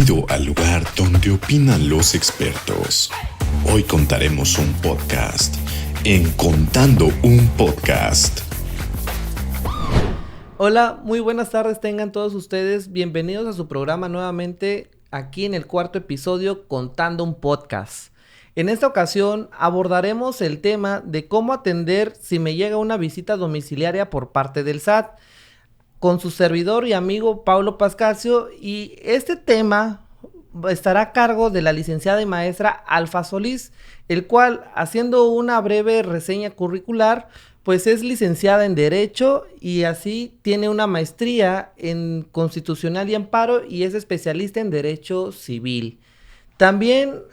Bienvenido al lugar donde opinan los expertos. Hoy contaremos un podcast en Contando un Podcast. Hola, muy buenas tardes tengan todos ustedes. Bienvenidos a su programa nuevamente aquí en el cuarto episodio Contando un Podcast. En esta ocasión abordaremos el tema de cómo atender si me llega una visita domiciliaria por parte del SAT con su servidor y amigo Paulo Pascasio, y este tema estará a cargo de la licenciada y maestra Alfa Solís, el cual, haciendo una breve reseña curricular, pues es licenciada en Derecho y así tiene una maestría en Constitucional y Amparo y es especialista en Derecho Civil. También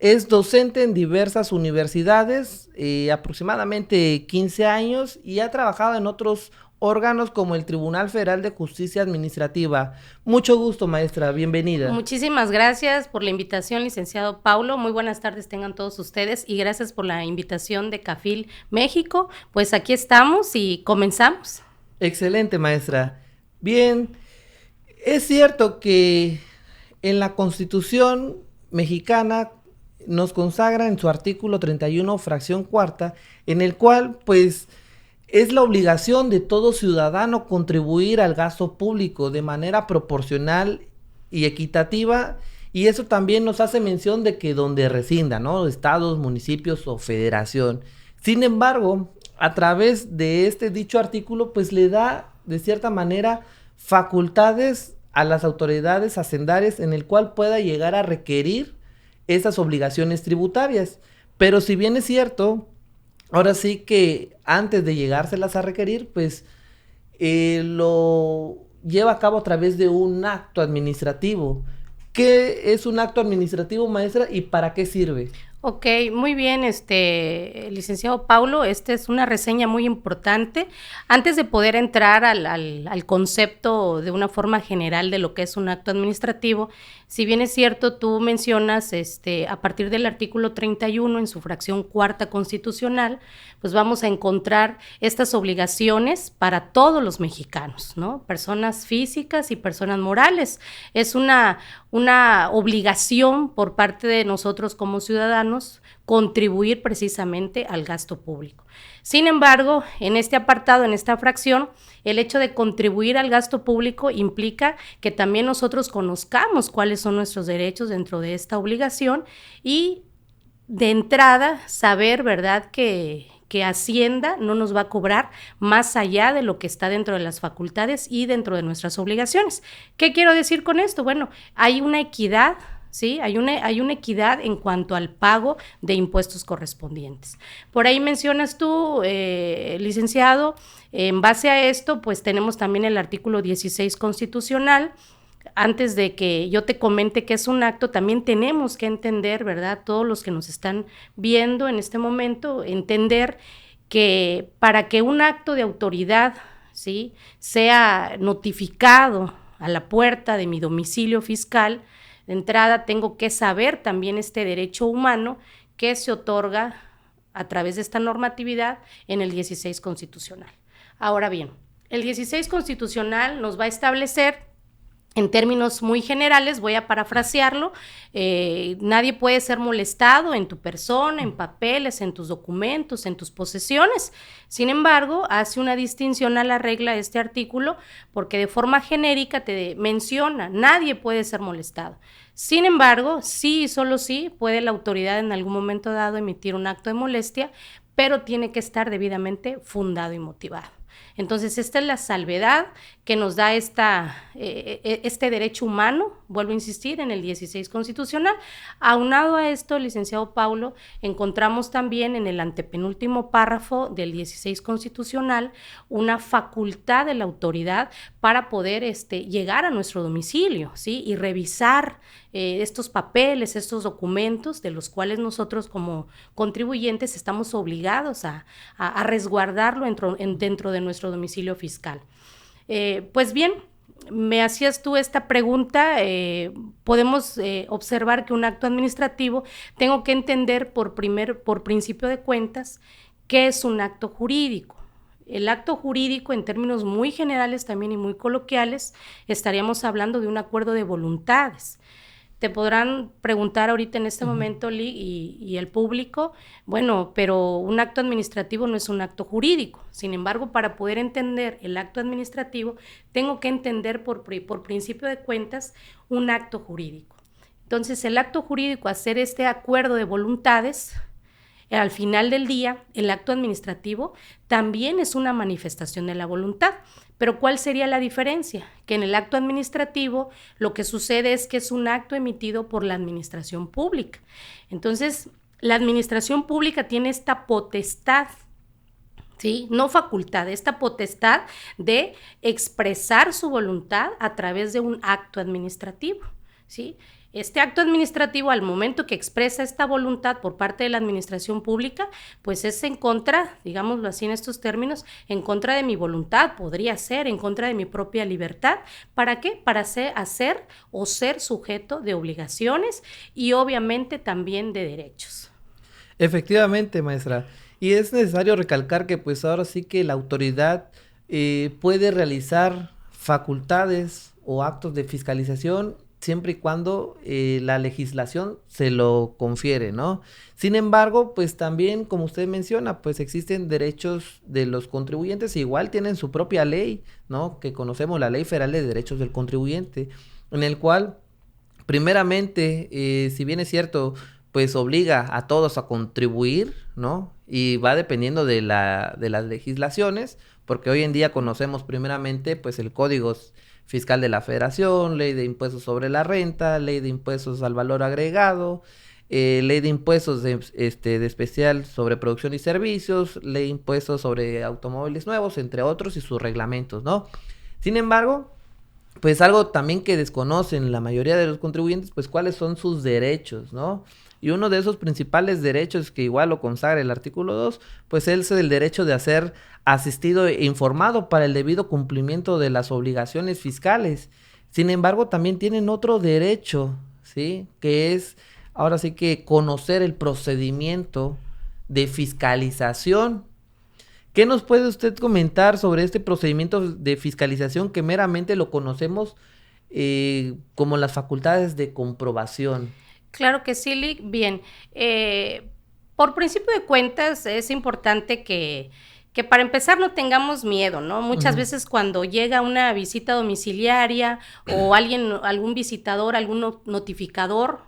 es docente en diversas universidades, aproximadamente 15 años, y ha trabajado en otros órganos como el Tribunal Federal de Justicia Administrativa. Mucho gusto, maestra, bienvenida. Muchísimas gracias por la invitación, licenciado Paulo. Muy buenas tardes tengan todos ustedes y gracias por la invitación de CAFIL México. Pues aquí estamos y comenzamos. Excelente, maestra. Bien, es cierto que en la Constitución mexicana nos consagra en su artículo 31, fracción cuarta, en el cual, pues, es la obligación de todo ciudadano contribuir al gasto público de manera proporcional y equitativa, y eso también nos hace mención de que donde resida, ¿no? Estados, municipios o federación. Sin embargo, a través de este dicho artículo, pues le da, de cierta manera, facultades a las autoridades hacendarias en el cual pueda llegar a requerir esas obligaciones tributarias. Pero si bien es cierto, ahora sí que antes de llegárselas a requerir, pues lo lleva a cabo a través de un acto administrativo. ¿Qué es un acto administrativo, maestra, y para qué sirve? Ok, muy bien, licenciado Paulo, esta es una reseña muy importante. Antes de poder entrar al concepto de una forma general de lo que es un acto administrativo, si bien es cierto, tú mencionas a partir del artículo 31 en su fracción cuarta constitucional, pues vamos a encontrar estas obligaciones para todos los mexicanos, ¿no? Personas físicas y personas morales. Es una obligación por parte de nosotros como ciudadanos contribuir precisamente al gasto público. Sin embargo, en este apartado, en esta fracción, el hecho de contribuir al gasto público implica que también nosotros conozcamos cuáles son nuestros derechos dentro de esta obligación y de entrada saber, ¿verdad?, que Hacienda no nos va a cobrar más allá de lo que está dentro de las facultades y dentro de nuestras obligaciones. ¿Qué quiero decir con esto? Bueno, hay una equidad, ¿sí? Hay una equidad en cuanto al pago de impuestos correspondientes. Por ahí mencionas tú, licenciado, en base a esto, pues tenemos también el artículo 16 constitucional. Antes de que yo te comente qué es un acto, también tenemos que entender, ¿verdad? Todos los que nos están viendo en este momento, entender que para que un acto de autoridad, ¿sí?, sea notificado a la puerta de mi domicilio fiscal, de entrada tengo que saber también este derecho humano que se otorga a través de esta normatividad en el 16 constitucional. Ahora bien, el 16 constitucional nos va a establecer, en términos muy generales, voy a parafrasearlo, nadie puede ser molestado en tu persona, en papeles, en tus documentos, en tus posesiones. Sin embargo, hace una distinción a la regla de este artículo porque de forma genérica te menciona, nadie puede ser molestado. Sin embargo, sí y solo sí puede la autoridad en algún momento dado emitir un acto de molestia, pero tiene que estar debidamente fundado y motivado. Entonces, esta es la salvedad que nos da este derecho humano, vuelvo a insistir, en el 16 constitucional. Aunado a esto, licenciado Paulo, encontramos también en el antepenúltimo párrafo del 16 constitucional una facultad de la autoridad para poder llegar a nuestro domicilio, ¿sí?, y revisar estos papeles, estos documentos de los cuales nosotros como contribuyentes estamos obligados a resguardarlo dentro de nuestro domicilio fiscal. Pues bien, me hacías tú esta pregunta, podemos observar que un acto administrativo, tengo que entender por principio de cuentas, ¿qué es un acto jurídico? El acto jurídico, en términos muy generales también y muy coloquiales, estaríamos hablando de un acuerdo de voluntades. Te podrán preguntar ahorita en este momento, Lee, y el público, bueno, pero un acto administrativo no es un acto jurídico. Sin embargo, para poder entender el acto administrativo, tengo que entender por principio de cuentas un acto jurídico. Entonces, el acto jurídico, hacer este acuerdo de voluntades, al final del día, el acto administrativo también es una manifestación de la voluntad. Pero ¿cuál sería la diferencia? Que en el acto administrativo lo que sucede es que es un acto emitido por la administración pública. Entonces, la administración pública tiene esta potestad, ¿sí? No facultad, esta potestad de expresar su voluntad a través de un acto administrativo, ¿sí? Este acto administrativo, al momento que expresa esta voluntad por parte de la administración pública, pues es en contra, digámoslo así en estos términos, en contra de mi voluntad, podría ser en contra de mi propia libertad. ¿Para qué? Para hacer o ser sujeto de obligaciones y obviamente también de derechos. Efectivamente, maestra. Y es necesario recalcar que pues ahora sí que la autoridad puede realizar facultades o actos de fiscalización siempre y cuando la legislación se lo confiere, ¿no? Sin embargo, pues también, como usted menciona, pues existen derechos de los contribuyentes, igual tienen su propia ley, ¿no? Que conocemos, la Ley Federal de Derechos del Contribuyente, en el cual, primeramente, si bien es cierto, pues obliga a todos a contribuir, ¿no? Y va dependiendo de las legislaciones, porque hoy en día conocemos primeramente, pues el Código Fiscal de la Federación, Ley de Impuestos sobre la Renta, Ley de Impuestos al Valor Agregado, Ley de Impuestos de especial sobre producción y servicios, Ley de Impuestos sobre automóviles nuevos, entre otros, y sus reglamentos, ¿no? Sin embargo, pues algo también que desconocen la mayoría de los contribuyentes, pues cuáles son sus derechos, ¿no? Y uno de esos principales derechos, que igual lo consagra el artículo 2, pues es el derecho de ser asistido e informado para el debido cumplimiento de las obligaciones fiscales. Sin embargo, también tienen otro derecho, ¿sí? Que es, ahora sí que conocer el procedimiento de fiscalización. ¿Qué nos puede usted comentar sobre este procedimiento de fiscalización que meramente lo conocemos como las facultades de comprobación? Claro que sí, Lick. Bien, por principio de cuentas es importante que para empezar no tengamos miedo, ¿no? Muchas veces cuando llega una visita domiciliaria o algún visitador, algún notificador,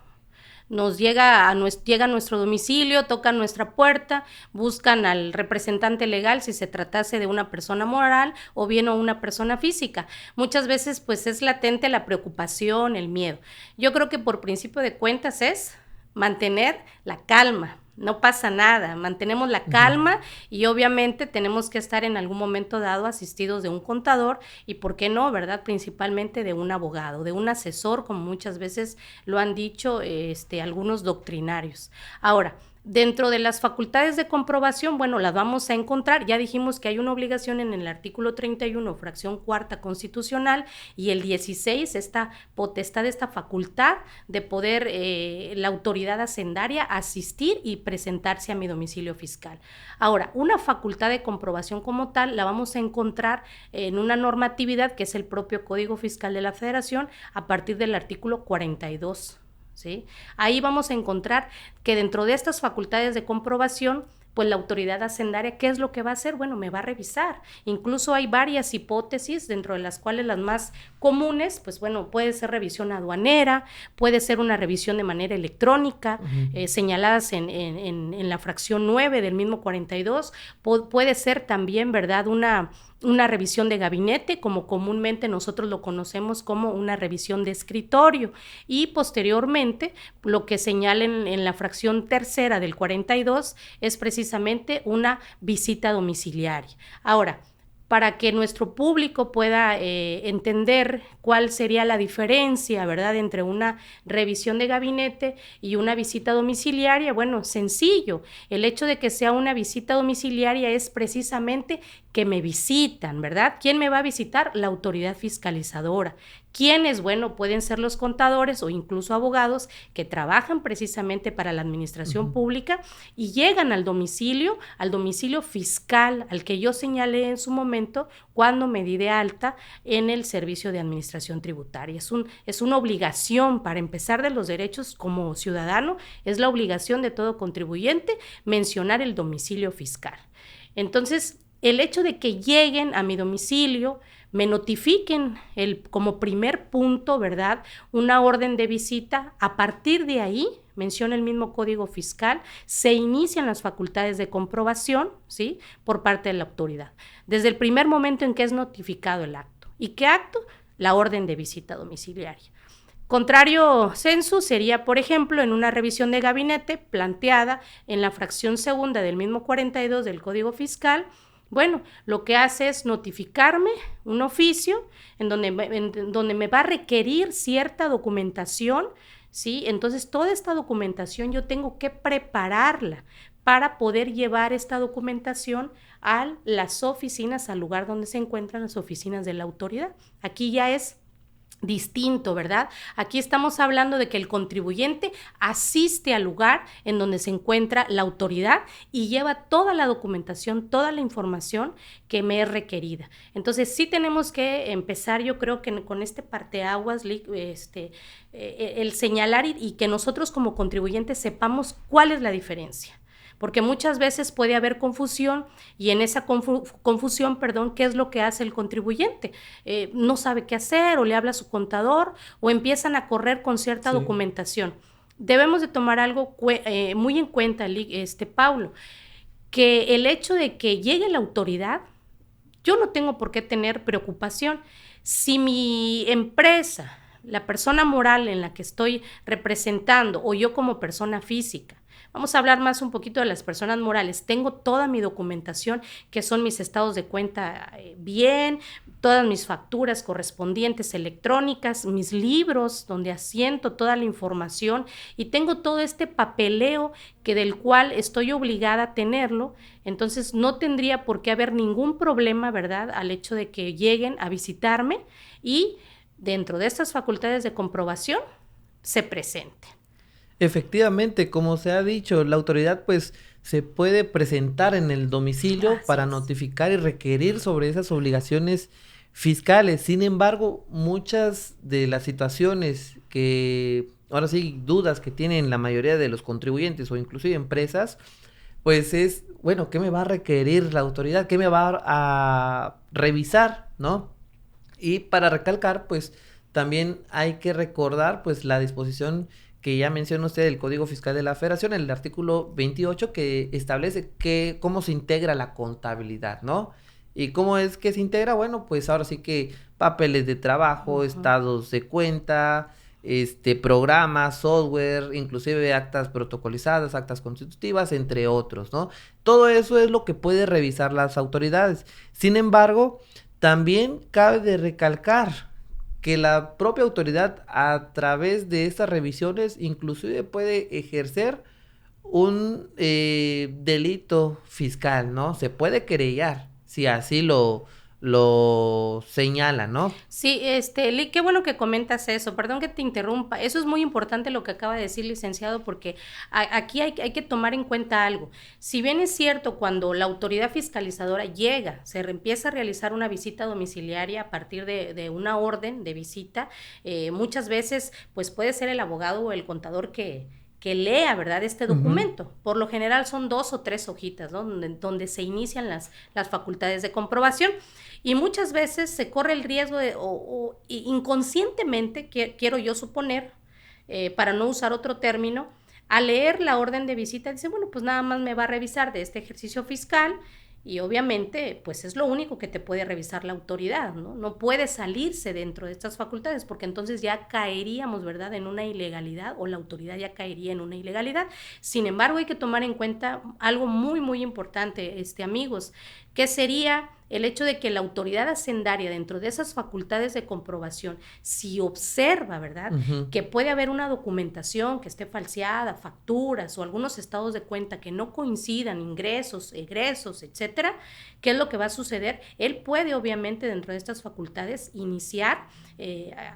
llega a nuestro domicilio, tocan nuestra puerta, buscan al representante legal si se tratase de una persona moral o bien una persona física. Muchas veces pues es latente la preocupación, el miedo. Yo creo que por principio de cuentas es mantener la calma. No pasa nada, mantenemos la calma y obviamente tenemos que estar en algún momento dado asistidos de un contador y, ¿por qué no, verdad? Principalmente de un abogado, de un asesor, como muchas veces lo han dicho algunos doctrinarios. Ahora, dentro de las facultades de comprobación, bueno, las vamos a encontrar, ya dijimos que hay una obligación en el artículo 31, fracción cuarta constitucional, y el 16, esta potestad, esta facultad de poder la autoridad hacendaria asistir y presentarse a mi domicilio fiscal. Ahora, una facultad de comprobación como tal la vamos a encontrar en una normatividad que es el propio Código Fiscal de la Federación a partir del artículo 42. ¿Sí? Ahí vamos a encontrar que dentro de estas facultades de comprobación, pues la autoridad hacendaria, ¿qué es lo que va a hacer? Bueno, me va a revisar. Incluso hay varias hipótesis, dentro de las cuales las más comunes, pues bueno, puede ser revisión aduanera, puede ser una revisión de manera electrónica, señaladas en la fracción 9 del mismo 42, puede ser también, ¿verdad?, una revisión de gabinete, como comúnmente nosotros lo conocemos como una revisión de escritorio, y posteriormente lo que señalen en la fracción tercera del 42 es precisamente una visita domiciliaria. Ahora, para que nuestro público pueda entender cuál sería la diferencia, ¿verdad?, entre una revisión de gabinete y una visita domiciliaria, bueno, sencillo. El hecho de que sea una visita domiciliaria es precisamente que me visitan, ¿verdad? ¿Quién me va a visitar? La autoridad fiscalizadora. ¿Quiénes? Bueno, pueden ser los contadores o incluso abogados que trabajan precisamente para la administración pública y llegan al domicilio fiscal, al que yo señalé en su momento cuando me di de alta en el servicio de administración tributaria. Es una obligación para empezar de los derechos como ciudadano, es la obligación de todo contribuyente mencionar el domicilio fiscal. Entonces, el hecho de que lleguen a mi domicilio, me notifiquen como primer punto, ¿verdad?, una orden de visita, a partir de ahí, menciona el mismo Código Fiscal, se inician las facultades de comprobación, ¿sí?, por parte de la autoridad, desde el primer momento en que es notificado el acto. ¿Y qué acto? La orden de visita domiciliaria. Contrario censo sería, por ejemplo, en una revisión de gabinete planteada en la fracción segunda del mismo 42 del Código Fiscal. Bueno, lo que hace es notificarme un oficio en donde me va a requerir cierta documentación, ¿sí? Entonces, toda esta documentación yo tengo que prepararla para poder llevar esta documentación a las oficinas, al lugar donde se encuentran las oficinas de la autoridad. Aquí ya es distinto, ¿verdad? Aquí estamos hablando de que el contribuyente asiste al lugar en donde se encuentra la autoridad y lleva toda la documentación, toda la información que me es requerida. Entonces, sí tenemos que empezar, yo creo que con este parteaguas, el señalar y que nosotros como contribuyentes sepamos cuál es la diferencia. Porque muchas veces puede haber confusión y en esa confusión, ¿qué es lo que hace el contribuyente? No sabe qué hacer o le habla a su contador o empiezan a correr con cierta documentación. Debemos de tomar algo muy en cuenta, Paulo, que el hecho de que llegue la autoridad, yo no tengo por qué tener preocupación. Si mi empresa, la persona moral en la que estoy representando o yo como persona física, vamos a hablar más un poquito de las personas morales. Tengo toda mi documentación, que son mis estados de cuenta bien, todas mis facturas correspondientes electrónicas, mis libros donde asiento toda la información y tengo todo este papeleo del cual estoy obligada a tenerlo. Entonces no tendría por qué haber ningún problema, ¿verdad?, al hecho de que lleguen a visitarme y dentro de estas facultades de comprobación se presenten. Efectivamente, como se ha dicho, la autoridad pues se puede presentar en el domicilio para notificar y requerir sobre esas obligaciones fiscales. Sin embargo, muchas de las situaciones que, ahora sí, dudas que tienen la mayoría de los contribuyentes o inclusive empresas, pues es, bueno, ¿qué me va a requerir la autoridad? ¿Qué me va a revisar, no? Y para recalcar, pues también hay que recordar pues la disposición que ya menciona usted del Código Fiscal de la Federación, el artículo 28, que establece cómo se integra la contabilidad, ¿no? ¿Y cómo es que se integra? Bueno, pues ahora sí que papeles de trabajo, estados de cuenta, programas, software, inclusive actas protocolizadas, actas constitutivas, entre otros, ¿no? Todo eso es lo que puede revisar las autoridades. Sin embargo, también cabe de recalcar que la propia autoridad a través de estas revisiones inclusive puede ejercer un delito fiscal, ¿no? Se puede querellar si así lo señala, ¿no? Sí, qué bueno que comentas eso, perdón que te interrumpa, eso es muy importante lo que acaba de decir, licenciado, porque aquí hay que tomar en cuenta algo. Si bien es cierto, cuando la autoridad fiscalizadora llega, se empieza a realizar una visita domiciliaria a partir de una orden de visita, muchas veces pues puede ser el abogado o el contador que lea, ¿verdad?, este documento. Por lo general son 2 o 3 hojitas, ¿no?, donde se inician las facultades de comprobación. Y muchas veces se corre el riesgo o inconscientemente, quiero yo suponer, para no usar otro término, al leer la orden de visita dice, bueno, pues nada más me va a revisar de este ejercicio fiscal y obviamente pues es lo único que te puede revisar la autoridad, ¿no? No puede salirse dentro de estas facultades porque entonces ya caeríamos, ¿verdad?, en una ilegalidad o la autoridad ya caería en una ilegalidad. Sin embargo, hay que tomar en cuenta algo muy, muy importante, amigos, que sería el hecho de que la autoridad hacendaria, dentro de esas facultades de comprobación, si observa, ¿verdad?, que puede haber una documentación que esté falseada, facturas o algunos estados de cuenta que no coincidan, ingresos, egresos, etcétera, ¿qué es lo que va a suceder? Él puede, obviamente, dentro de estas facultades, iniciar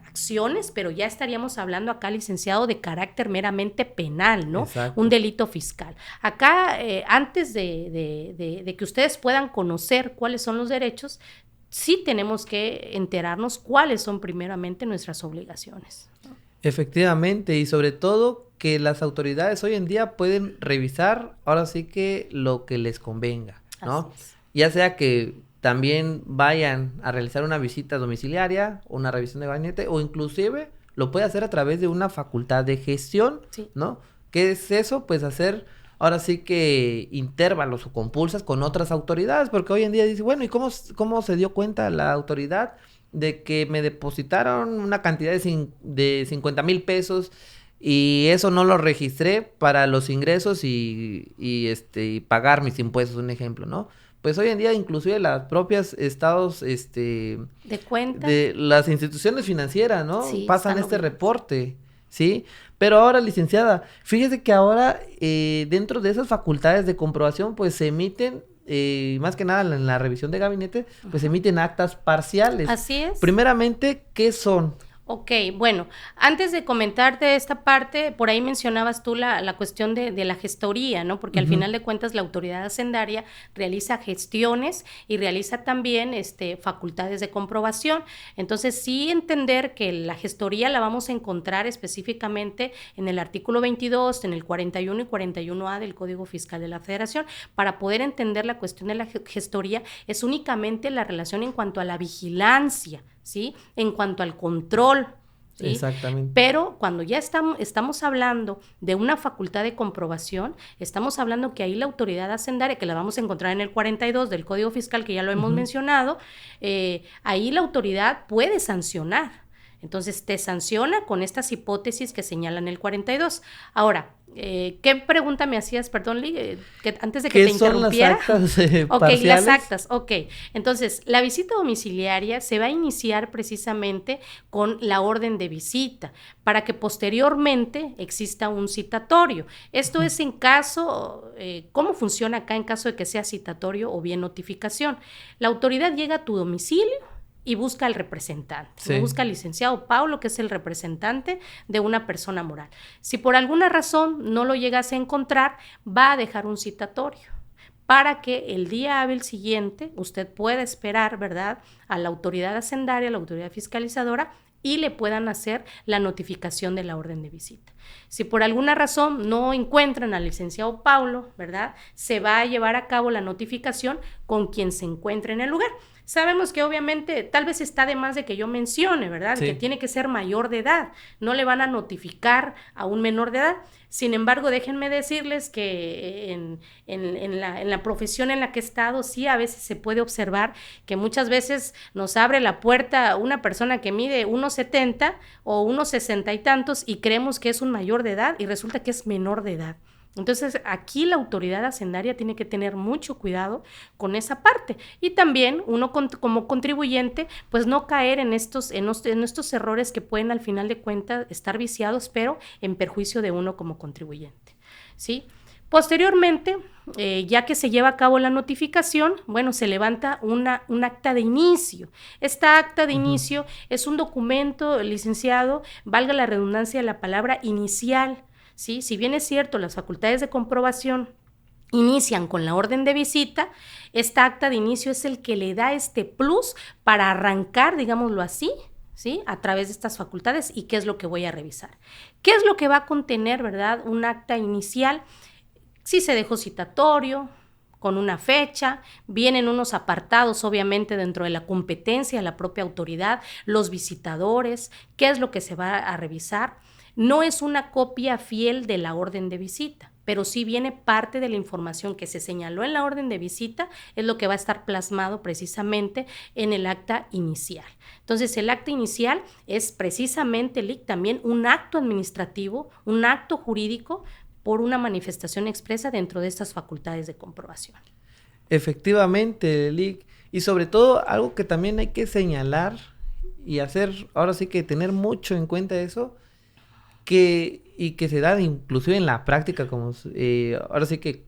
acciones, pero ya estaríamos hablando acá, licenciado, de carácter meramente penal, ¿no? Exacto. Un delito fiscal. Acá, antes de que ustedes puedan conocer cuáles son los derechos, sí tenemos que enterarnos cuáles son primeramente nuestras obligaciones, ¿no? Efectivamente, y sobre todo que las autoridades hoy en día pueden revisar ahora sí que lo que les convenga, ¿no? Así es. Ya sea que también vayan a realizar una visita domiciliaria, una revisión de gabinete, o inclusive lo puede hacer a través de una facultad de gestión, Sí. ¿no? ¿Qué es eso? Pues hacer ahora sí que intervalos o compulsas con otras autoridades, porque hoy en día dice, bueno, ¿y cómo se dio cuenta la autoridad de que me depositaron una cantidad de 50,000 pesos y eso no lo registré para los ingresos y pagar mis impuestos, un ejemplo, ¿no? Pues hoy en día inclusive las propias estados, ¿De cuenta? de las instituciones financieras, ¿no? Sí, Pasan están este obligadas. reporte, ¿sí? Pero ahora, licenciada, fíjese que ahora dentro de esas facultades de comprobación, pues se emiten, más que nada en la revisión de gabinete, pues se emiten actas parciales. Así es. Primeramente, ¿qué son? Ok, bueno, antes de comentarte esta parte, por ahí mencionabas tú la cuestión de la gestoría, ¿no? Porque al final de cuentas la autoridad hacendaria realiza gestiones y realiza también facultades de comprobación. Entonces, sí entender que la gestoría la vamos a encontrar específicamente en el artículo 22, en el 41 y 41A del Código Fiscal de la Federación. Para poder entender la cuestión de la gestoría, es únicamente la relación en cuanto a la vigilancia, ¿sí? En cuanto al control, ¿sí? Exactamente. Pero cuando ya estamos hablando de una facultad de comprobación, estamos hablando que ahí la autoridad hacendaria, que la vamos a encontrar en el 42 del Código Fiscal, que ya lo hemos mencionado, ahí la autoridad puede sancionar. Entonces, te sanciona con estas hipótesis que señalan el 42. Ahora, ¿qué pregunta me hacías, perdón, Lee, antes de que te interrumpiera? ¿Qué son las actas Ok, parciales? las actas, ok. Entonces, la visita domiciliaria se va a iniciar precisamente con la orden de visita, para que posteriormente exista un citatorio. Esto es en caso, ¿cómo funciona acá en caso de que sea citatorio o bien notificación? La autoridad llega a tu domicilio y busca al representante, Sí. busca al licenciado Paulo, que es el representante de una persona moral. Si por alguna razón no lo llegas a encontrar, va a dejar un citatorio para que el día hábil siguiente usted pueda esperar, ¿verdad?, a la autoridad hacendaria, a la autoridad fiscalizadora, y le puedan hacer la notificación de la orden de visita. Si por alguna razón no encuentran al licenciado Paulo, ¿verdad?, se va a llevar a cabo la notificación con quien se encuentre en el lugar. Sabemos que obviamente tal vez está de más de que yo mencione, ¿verdad?, Sí. que tiene que ser mayor de edad, no le van a notificar a un menor de edad. Sin embargo, déjenme decirles que en la profesión en la que he estado, sí, a veces se puede observar que muchas veces nos abre la puerta una persona que mide 1,70 o 1,60 y tantos y creemos que es un mayor de edad y resulta que es menor de edad. Entonces, aquí la autoridad hacendaria tiene que tener mucho cuidado con esa parte. Y también uno como contribuyente, pues no caer en estos errores que pueden al final de cuentas estar viciados, pero en perjuicio de uno como contribuyente, ¿sí? Posteriormente, ya que se lleva a cabo la notificación, bueno, se levanta un acta de inicio. Esta acta de inicio es un documento, licenciado, valga la redundancia de la palabra, inicial, ¿sí? Si bien es cierto, las facultades de comprobación inician con la orden de visita, esta acta de inicio es el que le da este plus para arrancar, digámoslo así, ¿sí?, a través de estas facultades. ¿Y qué es lo que voy a revisar? ¿Qué es lo que va a contener, verdad, un acta inicial? Si se dejó citatorio, con una fecha, vienen unos apartados obviamente dentro de la competencia de la propia autoridad, los visitadores, qué es lo que se va a revisar. No es una copia fiel de la orden de visita, pero sí viene parte de la información que se señaló en la orden de visita, es lo que va a estar plasmado precisamente en el acta inicial. Entonces, el acta inicial es precisamente, Lic, también un acto administrativo, un acto jurídico por una manifestación expresa dentro de estas facultades de comprobación. Efectivamente, Lic. Y sobre todo, algo que también hay que señalar y hacer, ahora sí que tener mucho en cuenta eso, que se da inclusive en la práctica, como ahora sí que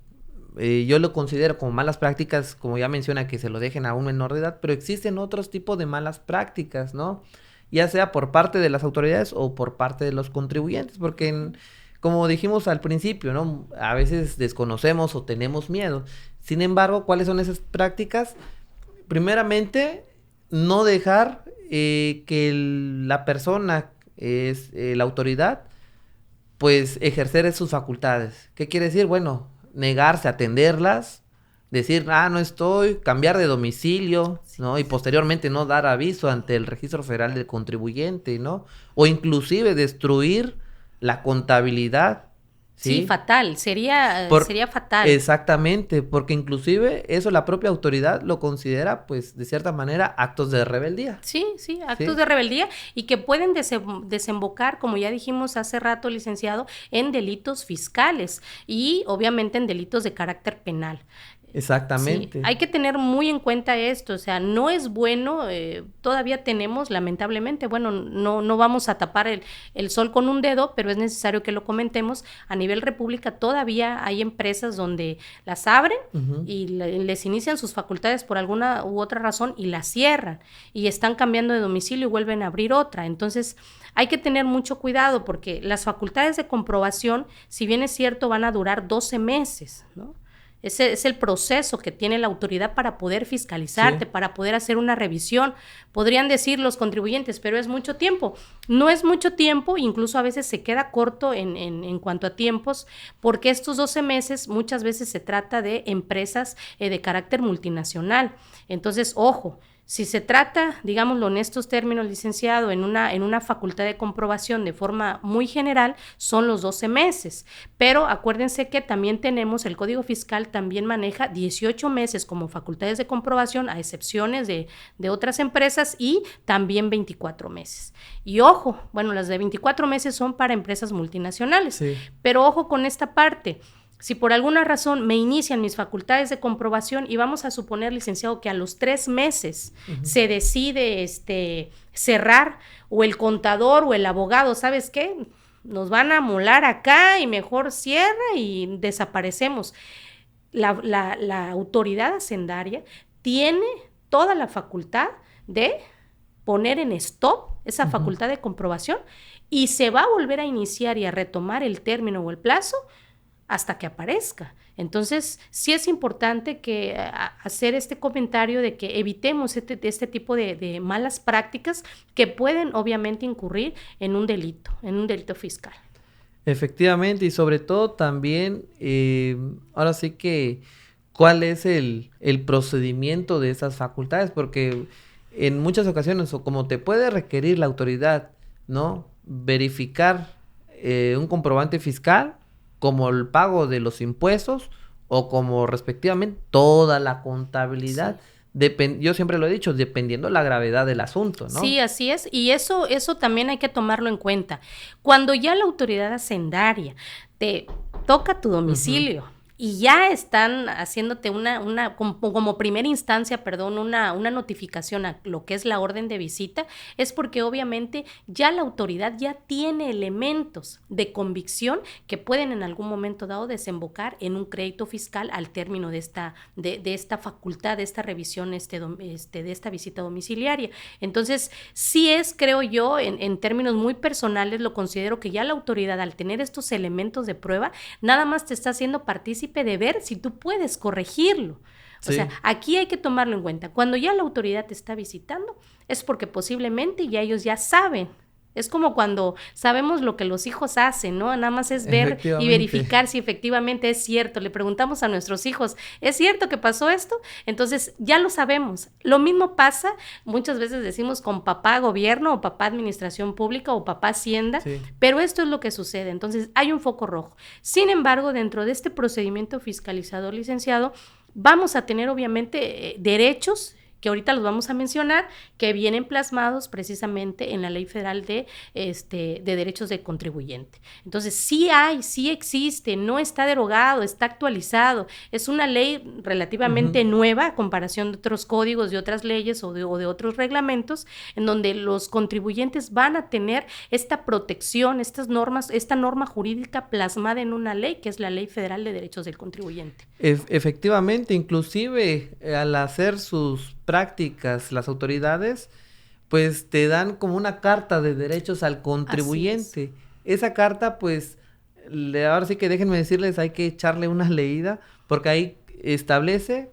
yo lo considero como malas prácticas, como ya menciona, que se lo dejen a un menor de edad, pero existen otros tipos de malas prácticas, ¿no? Ya sea por parte de las autoridades o por parte de los contribuyentes, porque como dijimos al principio, ¿no? A veces desconocemos o tenemos miedo. Sin embargo, ¿cuáles son esas prácticas? Primeramente, no dejar que la persona, la autoridad, pues ejercer sus facultades. ¿Qué quiere decir? Bueno, negarse a atenderlas, decir, no estoy, cambiar de domicilio, ¿no? Y posteriormente no dar aviso ante el Registro Federal del Contribuyente, ¿no? O inclusive destruir la contabilidad. Sí, fatal, sería fatal. Exactamente, porque inclusive eso la propia autoridad lo considera, pues, de cierta manera, actos de rebeldía. Sí, actos de rebeldía y que pueden desembocar, como ya dijimos hace rato, licenciado, en delitos fiscales y obviamente en delitos de carácter penal. Exactamente. Sí, hay que tener muy en cuenta esto, o sea, no es bueno, todavía tenemos, lamentablemente, bueno, no vamos a tapar el sol con un dedo, pero es necesario que lo comentemos, a nivel república todavía hay empresas donde las abren y les inician sus facultades por alguna u otra razón y las cierran, y están cambiando de domicilio y vuelven a abrir otra, entonces hay que tener mucho cuidado porque las facultades de comprobación, si bien es cierto, van a durar 12 meses, ¿no? Ese es el proceso que tiene la autoridad para poder fiscalizarte, para poder hacer una revisión. Podrían decir los contribuyentes, pero es mucho tiempo. No es mucho tiempo, incluso a veces se queda corto en cuanto a tiempos, porque estos 12 meses muchas veces se trata de empresas de carácter multinacional. Entonces, ojo, si se trata, digámoslo en estos términos, licenciado, en una facultad de comprobación de forma muy general, son los 12 meses. Pero acuérdense que también tenemos, el Código Fiscal también maneja 18 meses como facultades de comprobación, a excepciones de otras empresas, y también 24 meses. Y ojo, bueno, las de 24 meses son para empresas multinacionales, pero ojo con esta parte. Si por alguna razón me inician mis facultades de comprobación y vamos a suponer, licenciado, que a los 3 meses se decide cerrar, o el contador o el abogado, ¿sabes qué? Nos van a molar acá y mejor cierra y desaparecemos. La autoridad hacendaria tiene toda la facultad de poner en stop esa facultad de comprobación y se va a volver a iniciar y a retomar el término o el plazo hasta que aparezca. Entonces, sí es importante que hacer este comentario de que evitemos este tipo de malas prácticas que pueden obviamente incurrir en un delito fiscal. Efectivamente, y sobre todo también, ahora sí que, ¿cuál es el procedimiento de esas facultades? Porque en muchas ocasiones, o como te puede requerir la autoridad, ¿no? Verificar un comprobante fiscal, como el pago de los impuestos o como respectivamente toda la contabilidad. Yo siempre lo he dicho, dependiendo la gravedad del asunto, ¿no? Sí, así es, y eso también hay que tomarlo en cuenta. Cuando ya la autoridad hacendaria te toca tu domicilio y ya están haciéndote como primera instancia, una notificación a lo que es la orden de visita, es porque obviamente ya la autoridad ya tiene elementos de convicción que pueden en algún momento dado desembocar en un crédito fiscal al término de esta facultad, de esta revisión, de esta visita domiciliaria. Entonces, sí es, creo yo, en términos muy personales, lo considero que ya la autoridad, al tener estos elementos de prueba, nada más te está haciendo partícipe de ver si tú puedes corregirlo. O sea, aquí hay que tomarlo en cuenta. Cuando ya la autoridad te está visitando, es porque posiblemente ya ellos ya saben. Es como cuando sabemos lo que los hijos hacen, ¿no? Nada más es ver y verificar si efectivamente es cierto. Le preguntamos a nuestros hijos, ¿es cierto que pasó esto? Entonces, ya lo sabemos. Lo mismo pasa, muchas veces decimos con papá gobierno o papá administración pública o papá hacienda, pero esto es lo que sucede. Entonces, hay un foco rojo. Sin embargo, dentro de este procedimiento fiscalizador, licenciado, vamos a tener obviamente derechos que ahorita los vamos a mencionar, que vienen plasmados precisamente en la Ley Federal de Derechos del Contribuyente. Entonces, sí existe, no está derogado, está actualizado, es una ley relativamente nueva a comparación de otros códigos, de otras leyes o de otros reglamentos, en donde los contribuyentes van a tener esta protección, estas normas, esta norma jurídica plasmada en una ley, que es la Ley Federal de Derechos del Contribuyente. Efectivamente, inclusive al hacer sus prácticas las autoridades, pues te dan como una carta de derechos al contribuyente. Esa carta, pues, ahora sí que déjenme decirles, hay que echarle una leída, porque ahí establece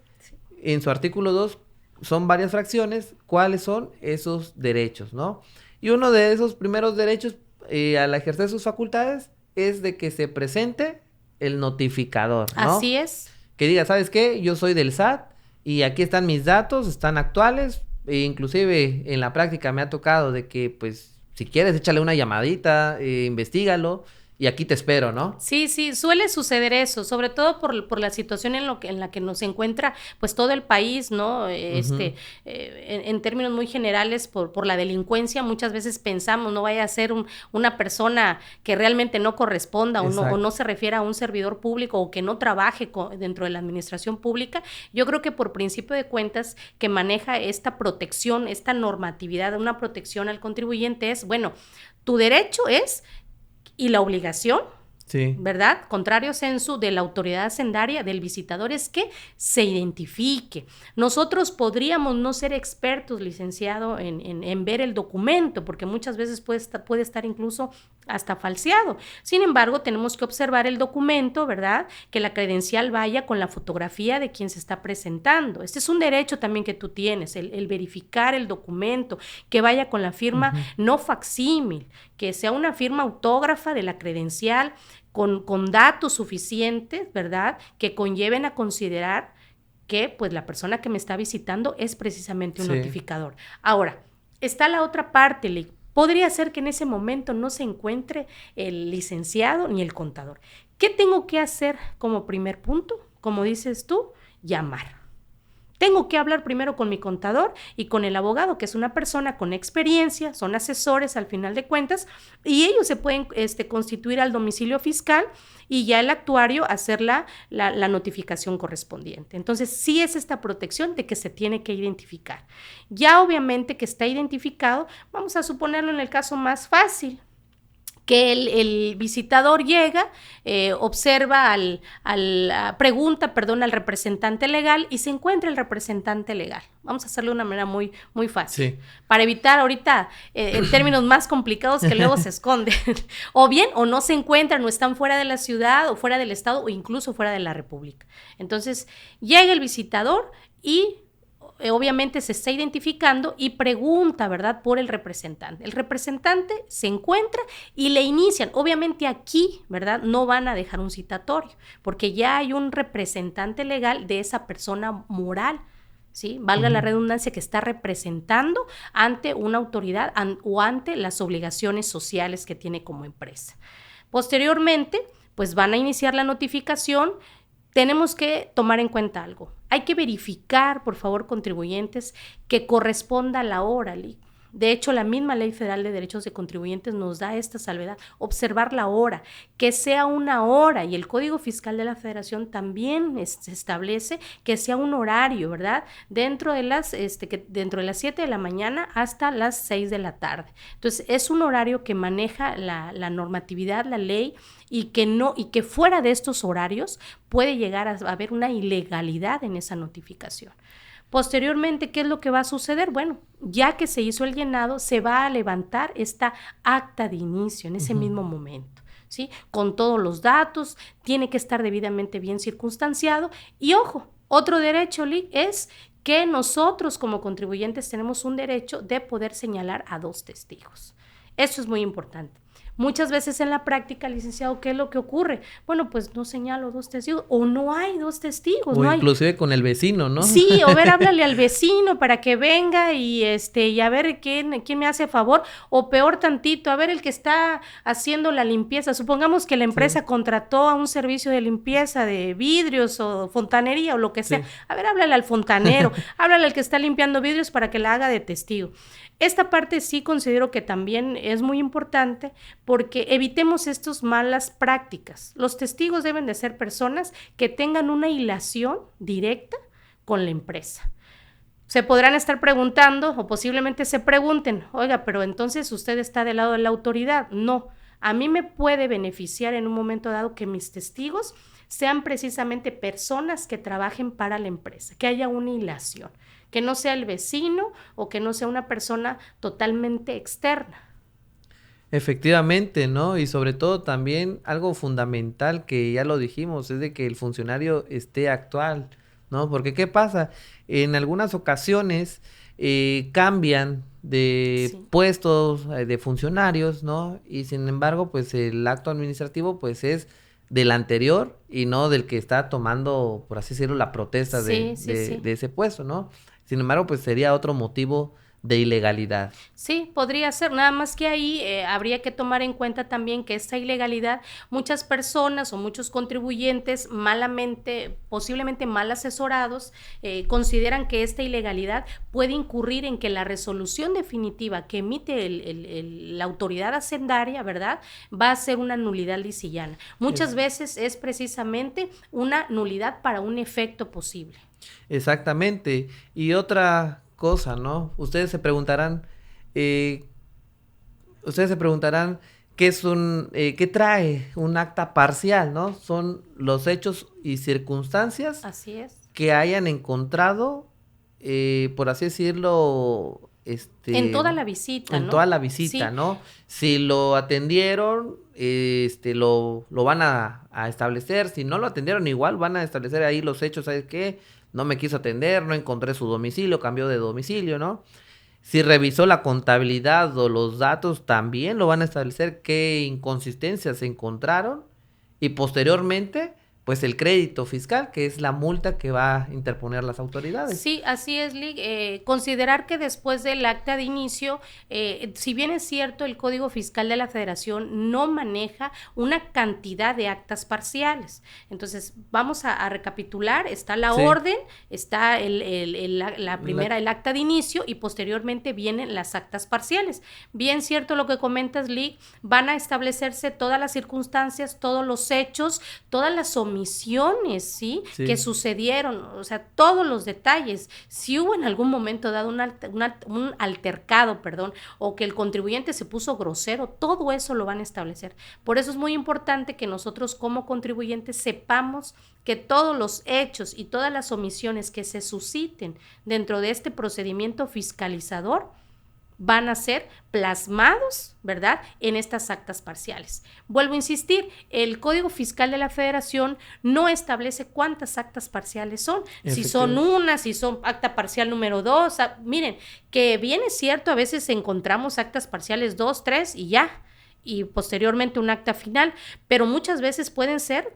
en su artículo 2, son varias fracciones, cuáles son esos derechos, ¿no? Y uno de esos primeros derechos, al ejercer sus facultades, es de que se presente el notificador, ¿no? Así es. Que diga, ¿sabes qué? Yo soy del SAT y aquí están mis datos, están actuales, e inclusive en la práctica me ha tocado de que, pues, si quieres, échale una llamadita, investígalo y aquí te espero, ¿no? Sí, suele suceder eso, sobre todo por la situación en la que nos encuentra pues todo el país, ¿no? En términos muy generales, por la delincuencia, muchas veces pensamos, no vaya a ser una persona que realmente no corresponda o no se refiera a un servidor público o que no trabaje dentro de la administración pública. Yo creo que por principio de cuentas que maneja esta protección, esta normatividad, una protección al contribuyente es, bueno, tu derecho es y la obligación, sí, ¿verdad? Contrario sensu de la autoridad hacendaria, del visitador, es que se identifique. Nosotros podríamos no ser expertos, licenciado, en ver el documento, porque muchas veces puede estar incluso hasta falseado. Sin embargo, tenemos que observar el documento, ¿verdad? Que la credencial vaya con la fotografía de quien se está presentando. Este es un derecho también que tú tienes, el verificar el documento, que vaya con la firma no facsímil, que sea una firma autógrafa de la credencial con datos suficientes, ¿verdad? Que conlleven a considerar que pues la persona que me está visitando es precisamente un notificador. Ahora, está la otra parte, podría ser que en ese momento no se encuentre el licenciado ni el contador. ¿Qué tengo que hacer como primer punto? Como dices tú, llamar. Tengo que hablar primero con mi contador y con el abogado, que es una persona con experiencia, son asesores al final de cuentas, y ellos se pueden constituir al domicilio fiscal y ya el actuario hacer la notificación correspondiente. Entonces, sí es esta protección de que se tiene que identificar. Ya obviamente que está identificado, vamos a suponerlo en el caso más fácil, que el visitador llega, observa pregunta al representante legal y se encuentra el representante legal. Vamos a hacerlo de una manera muy, muy fácil. Sí. Para evitar ahorita en términos más complicados que luego se esconden. O bien, o no se encuentran, o están fuera de la ciudad, o fuera del estado, o incluso fuera de la república. Entonces, llega el visitador y obviamente se está identificando y pregunta, ¿verdad?, por el representante. El representante se encuentra y le inician. Obviamente aquí, ¿verdad?, no van a dejar un citatorio, porque ya hay un representante legal de esa persona moral, ¿sí? Valga la redundancia, que está representando ante una autoridad o ante las obligaciones sociales que tiene como empresa. Posteriormente, pues van a iniciar la notificación. Tenemos que tomar en cuenta algo. Hay que verificar, por favor, contribuyentes, que corresponda a la hora. De hecho, la misma Ley Federal de Derechos de Contribuyentes nos da esta salvedad, observar la hora, que sea una hora, y el Código Fiscal de la Federación también establece que sea un horario, ¿verdad? Dentro de las 7 de la mañana hasta las 6 de la tarde. Entonces, es un horario que maneja la normatividad, la ley, y que fuera de estos horarios puede llegar a haber una ilegalidad en esa notificación. Posteriormente, ¿qué es lo que va a suceder? Bueno, ya que se hizo el llenado, se va a levantar esta acta de inicio en ese mismo momento, ¿sí? Con todos los datos, tiene que estar debidamente bien circunstanciado. Y ojo, otro derecho, es que nosotros como contribuyentes tenemos un derecho de poder señalar a 2 testigos. Eso es muy importante. Muchas veces en la práctica, licenciado, ¿qué es lo que ocurre? Bueno, pues no señalo 2 testigos o no hay 2 testigos. O no inclusive hay... con el vecino, ¿no? Sí, o ver, háblale al vecino para que venga y a ver quién me hace favor, o peor tantito, a ver el que está haciendo la limpieza. Supongamos que la empresa contrató a un servicio de limpieza de vidrios o fontanería o lo que sea. A ver, háblale al fontanero, háblale al que está limpiando vidrios para que la haga de testigo. Esta parte sí considero que también es muy importante porque evitemos estas malas prácticas. Los testigos deben de ser personas que tengan una hilación directa con la empresa. Se podrán estar preguntando o posiblemente se pregunten, oiga, pero entonces usted está del lado de la autoridad. No, a mí me puede beneficiar en un momento dado que mis testigos sean precisamente personas que trabajen para la empresa, que haya una hilación, que no sea el vecino o que no sea una persona totalmente externa. Efectivamente, ¿no? Y sobre todo también algo fundamental que ya lo dijimos, es de que el funcionario esté actual, ¿no? Porque ¿qué pasa? En algunas ocasiones cambian de puestos de funcionarios, ¿no? Y sin embargo, pues el acto administrativo pues es del anterior y no del que está tomando, por así decirlo, la protesta de ese puesto, ¿no? Sin embargo, pues sería otro motivo de ilegalidad. Sí, podría ser, nada más que ahí habría que tomar en cuenta también que esta ilegalidad, muchas personas o muchos contribuyentes malamente, posiblemente mal asesorados, consideran que esta ilegalidad puede incurrir en que la resolución definitiva que emite la autoridad hacendaria, ¿verdad?, va a ser una nulidad lisillana. Muchas veces es precisamente una nulidad para un efecto posible. Exactamente. Y otra cosa, ¿no? Ustedes se preguntarán qué es qué trae un acta parcial, ¿no? Son los hechos y circunstancias Así es. que hayan encontrado, por así decirlo, en toda la visita, en ¿no? toda la visita, Sí. ¿no? Si lo atendieron, lo van a establecer. Si no lo atendieron, igual van a establecer ahí los hechos, ¿sabes qué? No me quiso atender, no encontré su domicilio, cambió de domicilio, ¿no? Si revisó la contabilidad o los datos, también lo van a establecer qué inconsistencias se encontraron y posteriormente, pues el crédito fiscal, que es la multa que va a interponer las autoridades. Sí, así es, considerar que después del acta de inicio, si bien es cierto, el Código Fiscal de la Federación no maneja una cantidad de actas parciales. Entonces, vamos a recapitular, está la orden, está la primera, el acta de inicio, y posteriormente vienen las actas parciales. Bien cierto lo que comentas, Lee, van a establecerse todas las circunstancias, todos los hechos, todas las omisiones, ¿sí? Que sucedieron, o sea, todos los detalles. Si hubo en algún momento dado un altercado, o que el contribuyente se puso grosero, todo eso lo van a establecer. Por eso es muy importante que nosotros como contribuyentes sepamos que todos los hechos y todas las omisiones que se susciten dentro de este procedimiento fiscalizador van a ser plasmados, ¿verdad?, en estas actas parciales. Vuelvo a insistir, el Código Fiscal de la Federación no establece cuántas actas parciales son, si son una, si son acta parcial número 2, miren, que bien es cierto, a veces encontramos actas parciales 2, 3 y ya, y posteriormente un acta final, pero muchas veces pueden ser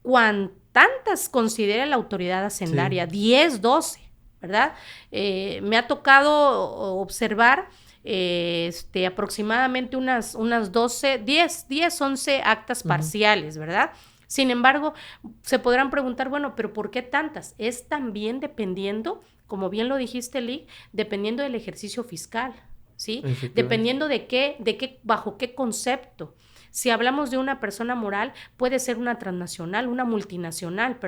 cuantas considere la autoridad hacendaria, 10, 12, ¿verdad? Me ha tocado observar aproximadamente unas 12, 10, 11 actas parciales, ¿verdad? Sin embargo, se podrán preguntar, bueno, pero ¿por qué tantas? Es también dependiendo, como bien lo dijiste, Lee, dependiendo del ejercicio fiscal, ¿sí? Dependiendo bajo qué concepto. Si hablamos de una persona moral, puede ser una transnacional, una multinacional,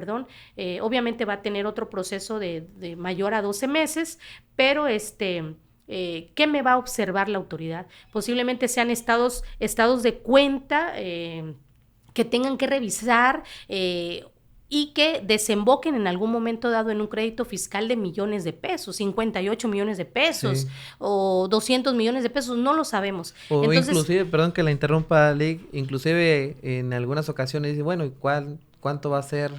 obviamente va a tener otro proceso de mayor a 12 meses, pero ¿qué me va a observar la autoridad? Posiblemente sean estados de cuenta que tengan que revisar y que desemboquen en algún momento dado en un crédito fiscal de millones de pesos, 58 millones de pesos o 200 millones de pesos, no lo sabemos. O entonces, inclusive, perdón que la interrumpa, Lee, inclusive en algunas ocasiones dice, bueno, ¿cuánto va a ser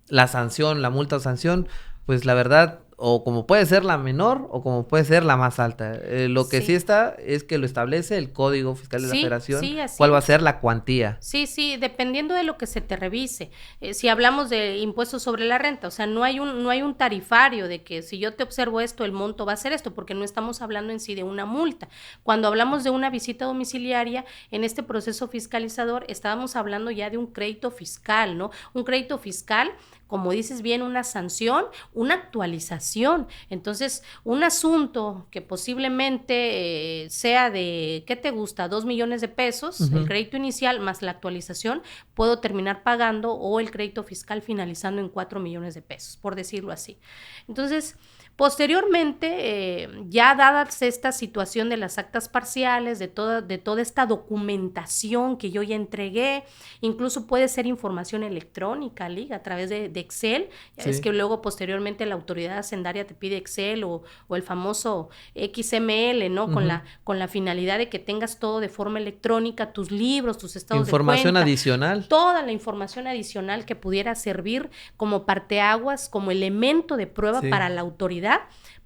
la sanción, la multa o sanción? Pues la verdad, o como puede ser la menor o como puede ser la más alta. Lo que sí está es que lo establece el Código Fiscal de la Federación, cuál va a ser la cuantía. Sí, dependiendo de lo que se te revise. Si hablamos de impuestos sobre la renta, o sea, no hay un tarifario de que si yo te observo esto, el monto va a ser esto, porque no estamos hablando en sí de una multa. Cuando hablamos de una visita domiciliaria, en este proceso fiscalizador, estábamos hablando ya de un crédito fiscal, ¿no? Un crédito fiscal, como dices bien, una sanción, una actualización. Entonces, un asunto que posiblemente sea de, ¿qué te gusta? 2 millones de pesos, el crédito inicial más la actualización, puedo terminar pagando, o el crédito fiscal finalizando en 4 millones de pesos, por decirlo así. Entonces, posteriormente, ya dada esta situación de las actas parciales, de toda esta documentación que yo ya entregué, incluso puede ser información electrónica, Lig, a través de Excel. Es que luego posteriormente la autoridad hacendaria te pide Excel o el famoso XML, ¿no? Con la finalidad de que tengas todo de forma electrónica, tus libros, tus estados de cuenta. Información adicional. Toda la información adicional que pudiera servir como parteaguas, como elemento de prueba para la autoridad,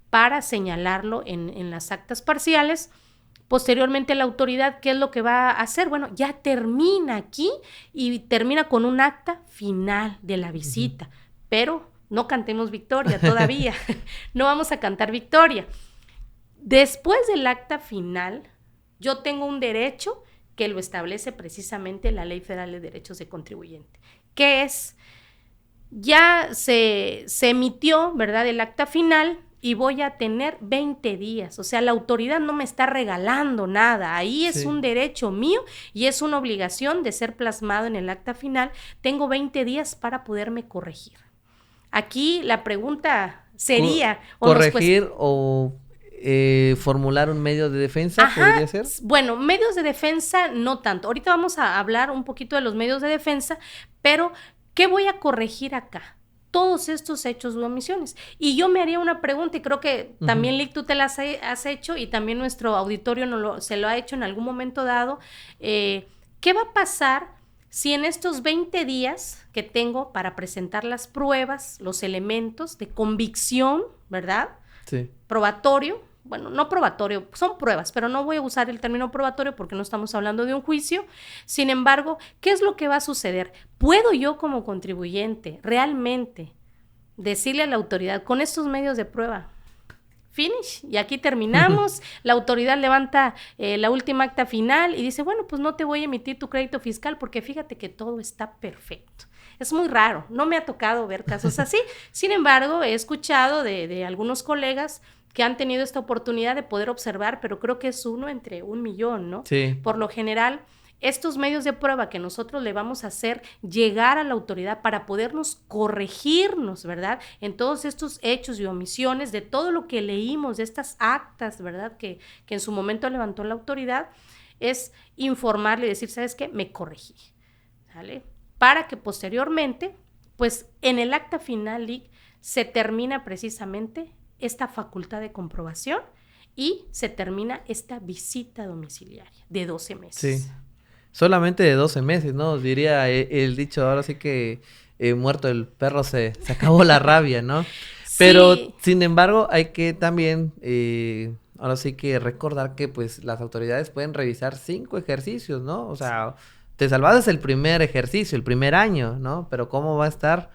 para señalarlo en las actas parciales. Posteriormente la autoridad, ¿qué es lo que va a hacer? Bueno, ya termina aquí y termina con un acta final de la visita, pero no cantemos victoria todavía, no vamos a cantar victoria. Después del acta final, yo tengo un derecho que lo establece precisamente la Ley Federal de Derechos de Contribuyente, que es, ya se emitió, ¿verdad?, el acta final, y voy a tener 20 días, o sea, la autoridad no me está regalando nada, ahí es un derecho mío y es una obligación de ser plasmado en el acta final. Tengo 20 días para poderme corregir. Aquí la pregunta sería... ¿Corregir o formular un medio de defensa? ¿Podría ser? Bueno, medios de defensa no tanto. Ahorita vamos a hablar un poquito de los medios de defensa, pero ¿qué voy a corregir acá? Todos estos hechos u omisiones. Y yo me haría una pregunta, y creo que también, Lick, tú te la has hecho, y también nuestro auditorio se lo ha hecho en algún momento dado. ¿Qué va a pasar si en estos 20 días que tengo para presentar las pruebas, los elementos de convicción, ¿verdad? Sí. Probatorio, bueno, no probatorio, son pruebas, pero no voy a usar el término probatorio porque no estamos hablando de un juicio. Sin embargo, ¿qué es lo que va a suceder? ¿Puedo yo como contribuyente realmente decirle a la autoridad con estos medios de prueba, finish, y aquí terminamos? La autoridad levanta la última acta final y dice, bueno, pues no te voy a emitir tu crédito fiscal porque fíjate que todo está perfecto. Es muy raro, no me ha tocado ver casos así. Sin embargo, he escuchado de algunos colegas que han tenido esta oportunidad de poder observar, pero creo que es uno entre 1,000,000, ¿no? Sí. Por lo general, estos medios de prueba que nosotros le vamos a hacer llegar a la autoridad para podernos corregirnos, ¿verdad?, en todos estos hechos y omisiones, de todo lo que leímos, de estas actas, ¿verdad?, que en su momento levantó la autoridad, es informarle y decir, ¿sabes qué? Me corregí, ¿sale? Para que posteriormente, pues en el acta final, Lick, se termina precisamente esta facultad de comprobación y se termina esta visita domiciliaria de 12 meses. Sí. Solamente de 12 meses, ¿no? Diría el dicho, ahora sí que muerto el perro se acabó la rabia, ¿no? Pero, sin embargo, hay que también, ahora sí que recordar que, pues, las autoridades pueden revisar 5 ejercicios, ¿no? O sea, te salvaste el primer ejercicio, el primer año, ¿no? Pero ¿cómo va a estar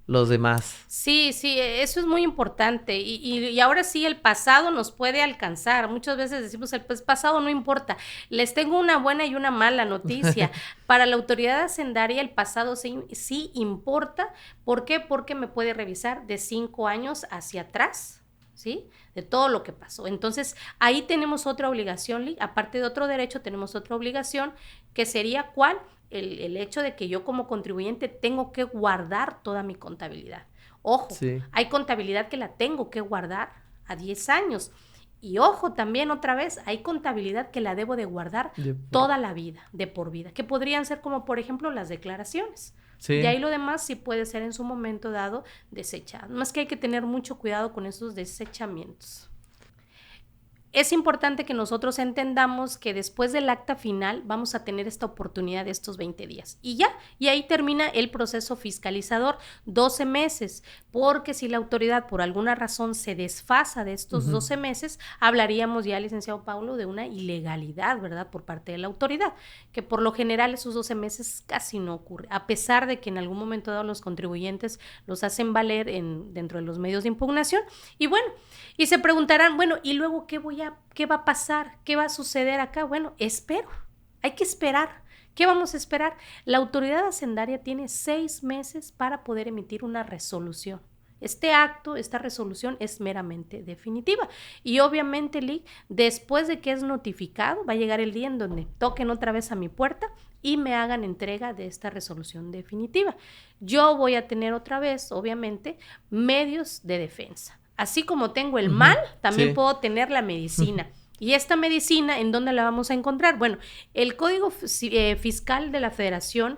los demás? Sí, eso es muy importante. Y ahora sí, el pasado nos puede alcanzar. Muchas veces decimos, el pasado no importa. Les tengo una buena y una mala noticia. Para la autoridad hacendaria, el pasado sí importa. ¿Por qué? Porque me puede revisar de 5 años hacia atrás, ¿sí?, de todo lo que pasó. Entonces, ahí tenemos otra obligación, aparte de otro derecho, tenemos otra obligación, que sería, ¿cuál? El hecho de que yo como contribuyente tengo que guardar toda mi contabilidad. Ojo, hay contabilidad que la tengo que guardar a 10 años. Y ojo, también otra vez, hay contabilidad que la debo de guardar toda la vida, de por vida, que podrían ser como, por ejemplo, las declaraciones. Sí. Y ahí lo demás sí puede ser en su momento dado desechado. Más que hay que tener mucho cuidado con esos desechamientos. es importante que nosotros entendamos que después del acta final vamos a tener esta oportunidad de estos 20 días y ahí termina el proceso fiscalizador, 12 meses, porque si la autoridad por alguna razón se desfasa de estos 12 meses, hablaríamos ya, licenciado Paulo, de una ilegalidad, ¿verdad?, por parte de la autoridad, que por lo general esos 12 meses casi no ocurre, a pesar de que en algún momento dado los contribuyentes los hacen valer dentro de los medios de impugnación. Y bueno, y se preguntarán, bueno, ¿y luego qué va a pasar? ¿Qué va a suceder acá? Bueno, hay que esperar. ¿Qué vamos a esperar? La autoridad hacendaria tiene 6 meses para poder emitir una resolución. Esta resolución es meramente definitiva. Y obviamente, Lee, después de que es notificado, va a llegar el día en donde toquen otra vez a mi puerta y me hagan entrega de esta resolución definitiva. Yo voy a tener otra vez, obviamente, medios de defensa. Así como tengo el mal, también puedo tener la medicina. ¿Y esta medicina en dónde la vamos a encontrar? Bueno, el Código Fiscal de la Federación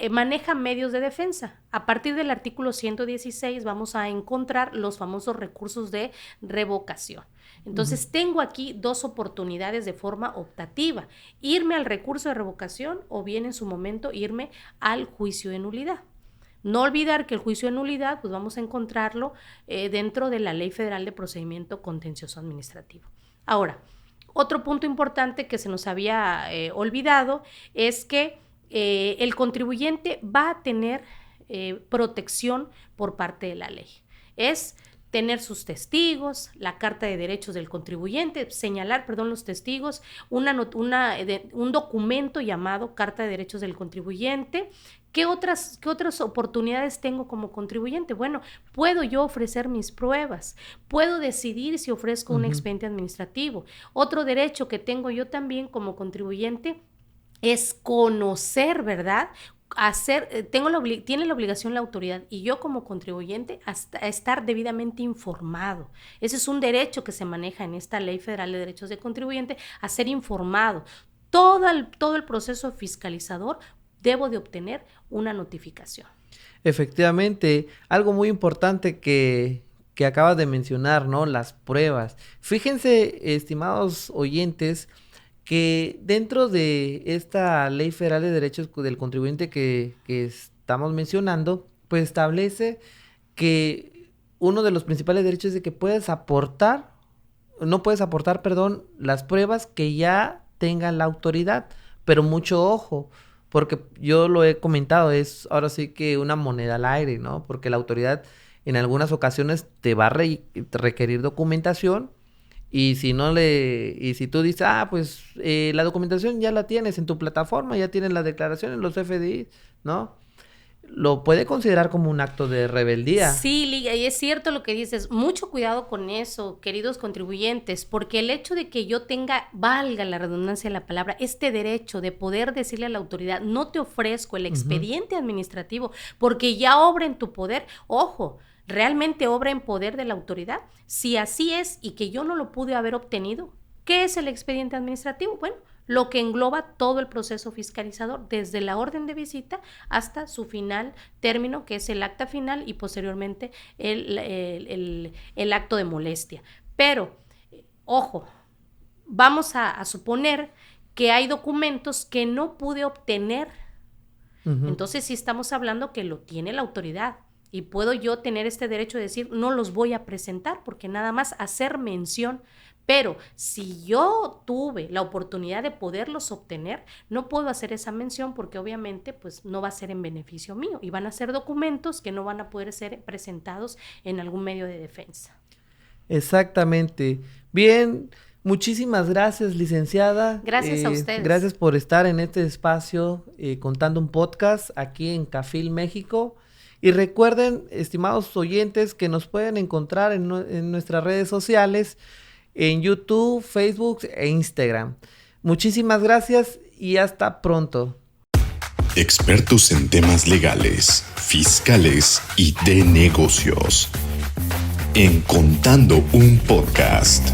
maneja medios de defensa. A partir del artículo 116 vamos a encontrar los famosos recursos de revocación. Entonces, tengo aquí 2 oportunidades de forma optativa: irme al recurso de revocación o bien en su momento irme al juicio de nulidad. No olvidar que el juicio de nulidad, pues vamos a encontrarlo dentro de la Ley Federal de Procedimiento Contencioso Administrativo. Ahora, otro punto importante que se nos había olvidado es que el contribuyente va a tener protección por parte de la ley. Es tener sus testigos, la Carta de Derechos del Contribuyente, señalar, los testigos, un documento llamado Carta de Derechos del Contribuyente. ¿Qué otras oportunidades tengo como contribuyente? Bueno, puedo yo ofrecer mis pruebas, puedo decidir si ofrezco un expediente administrativo. Otro derecho que tengo yo también como contribuyente es conocer, ¿verdad?, tiene la obligación la autoridad y yo como contribuyente a estar debidamente informado. Ese es un derecho que se maneja en esta Ley Federal de Derechos de Contribuyente, a ser informado. Todo el proceso fiscalizador debo de obtener una notificación. Efectivamente, algo muy importante que acabas de mencionar, ¿no? Las pruebas. Fíjense, estimados oyentes, que dentro de esta Ley Federal de Derechos del Contribuyente que estamos mencionando, pues establece que uno de los principales derechos es de que no puedes aportar, las pruebas que ya tenga la autoridad, pero mucho ojo, porque yo lo he comentado, es ahora sí que una moneda al aire, ¿no? Porque la autoridad en algunas ocasiones te va a requerir documentación. Y si tú dices, pues la documentación ya la tienes en tu plataforma, ya tienes la declaración en los FDI, ¿no? Lo puede considerar como un acto de rebeldía. Sí, Liga, y es cierto lo que dices. Mucho cuidado con eso, queridos contribuyentes, porque el hecho de que yo tenga, valga la redundancia de la palabra, este derecho de poder decirle a la autoridad, no te ofrezco el expediente administrativo porque ya obra en tu poder, ojo, ¿realmente obra en poder de la autoridad? Si así es y que yo no lo pude haber obtenido, ¿qué es el expediente administrativo? Bueno, lo que engloba todo el proceso fiscalizador, desde la orden de visita hasta su final término, que es el acta final y posteriormente el acto de molestia. Pero, ojo, vamos a suponer que hay documentos que no pude obtener. Entonces sí estamos hablando que lo tiene la autoridad. Y puedo yo tener este derecho de decir, no los voy a presentar, porque nada más hacer mención. Pero si yo tuve la oportunidad de poderlos obtener, no puedo hacer esa mención porque obviamente pues no va a ser en beneficio mío y van a ser documentos que no van a poder ser presentados en algún medio de defensa. Exactamente. Bien, muchísimas gracias, licenciada. Gracias a ustedes. Gracias por estar en este espacio contando un podcast aquí en CAFIL México. Y recuerden, estimados oyentes, que nos pueden encontrar en nuestras redes sociales, en YouTube, Facebook e Instagram. Muchísimas gracias y hasta pronto. Expertos en temas legales, fiscales y de negocios. En Contando un Podcast.